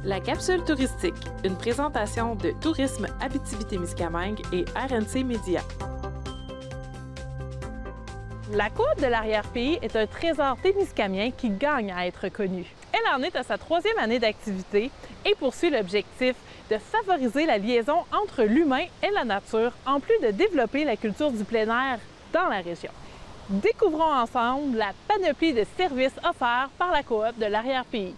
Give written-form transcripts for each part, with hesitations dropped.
La capsule touristique, une présentation de Tourisme Abitibi-Témiscamingue et RNC Média. La Coop de l'arrière-pays est un trésor témiscamien qui gagne à être connu. Elle en est à sa 3e année d'activité et poursuit l'objectif de favoriser la liaison entre l'humain et la nature, en plus de développer la culture du plein air dans la région. Découvrons ensemble la panoplie de services offerts par la Coop de l'arrière-pays.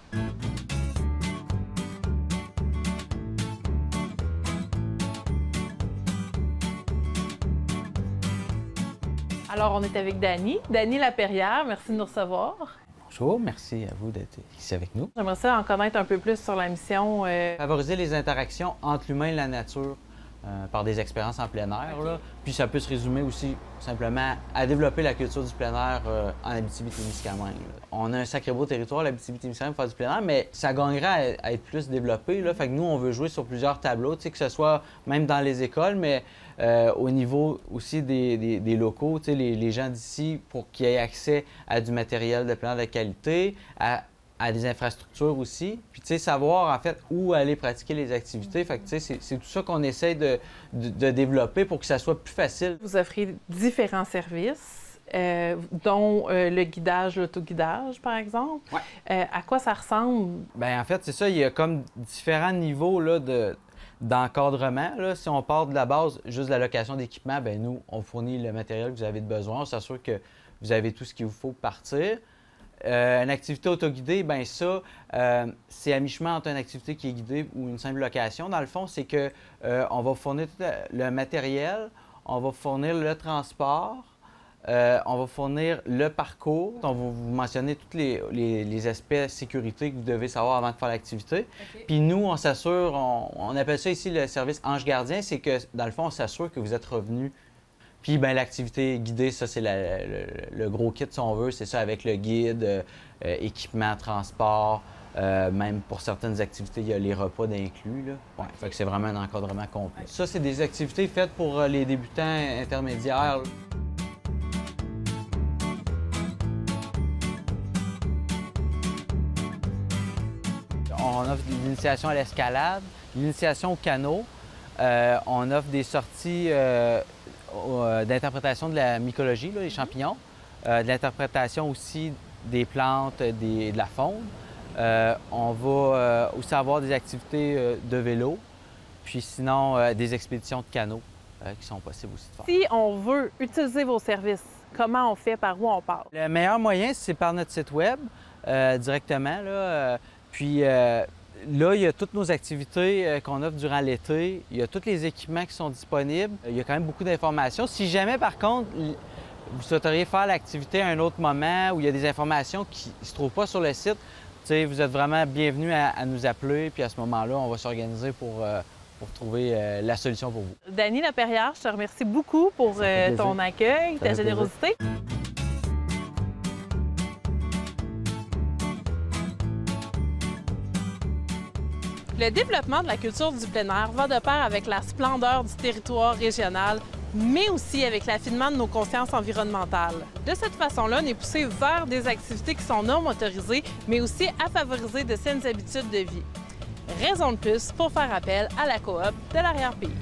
Alors, on est avec Dany Laperrière. Merci de nous recevoir. Bonjour, merci à vous d'être ici avec nous. J'aimerais ça en connaître un peu plus sur la mission. Favoriser les interactions entre l'humain et la nature par des expériences en plein air. Là. Puis ça peut se résumer aussi simplement à développer la culture du plein air en Abitibi-Témiscamingue. On a un sacré beau territoire, l'Abitibi-Témiscamingue, pour faire du plein air, mais ça gagnerait à être plus développé. Là. Fait que nous, on veut jouer sur plusieurs tableaux, que ce soit même dans les écoles, mais au niveau aussi des locaux, les gens d'ici, pour qu'ils aient accès à du matériel de plein air de qualité, à des infrastructures aussi, puis savoir en fait où aller pratiquer les activités. Fait que c'est tout ça qu'on essaie de développer pour que ça soit plus facile. Vous offrez différents services, dont le guidage, l'autoguidage, par exemple. Ouais. À quoi ça ressemble? Bien, en fait, c'est ça, il y a comme différents niveaux là, d'encadrement. Si on part de la base, juste de la location d'équipement, bien nous, on fournit le matériel que vous avez besoin, on s'assure que vous avez tout ce qu'il vous faut pour partir. Une activité autoguidée, bien ça, c'est à mi-chemin entre une activité qui est guidée ou une simple location. Dans le fond, c'est que on va fournir tout le matériel, on va fournir le transport, on va fournir le parcours. On va vous mentionner tous les aspects sécurité que vous devez savoir avant de faire l'activité. Okay. Puis nous, on s'assure, on appelle ça ici le service ange gardien, c'est que dans le fond, on s'assure que vous êtes revenu. Puis bien, l'activité guidée, ça c'est le gros kit si on veut, c'est ça avec le guide, équipement, transport, même pour certaines activités, il y a les repas d'inclus. Ouais, fait que c'est vraiment un encadrement complet. Ça, c'est des activités faites pour les débutants intermédiaires. On offre l'initiation à l'escalade, l'initiation au canot, on offre des sorties d'interprétation de la mycologie, là, les champignons, de l'interprétation aussi des plantes, de la faune. On va aussi avoir des activités de vélo, puis sinon des expéditions de canot qui sont possibles aussi de faire. Si on veut utiliser vos services, comment on fait, par où on part? Le meilleur moyen, c'est par notre site web directement. Là, puis là, il y a toutes nos activités qu'on offre durant l'été. Il y a tous les équipements qui sont disponibles. Il y a quand même beaucoup d'informations. Si jamais, par contre, vous souhaiteriez faire l'activité à un autre moment où il y a des informations qui ne se trouvent pas sur le site, vous êtes vraiment bienvenus à nous appeler. Puis à ce moment-là, on va s'organiser pour trouver la solution pour vous. Dany Laperrière, je te remercie beaucoup pour ton accueil, ta générosité. Le développement de la culture du plein air va de pair avec la splendeur du territoire régional, mais aussi avec l'affinement de nos consciences environnementales. De cette façon-là, on est poussé vers des activités qui sont non motorisées, mais aussi à favoriser de saines habitudes de vie. Raison de plus pour faire appel à la Coop de l'arrière-pays.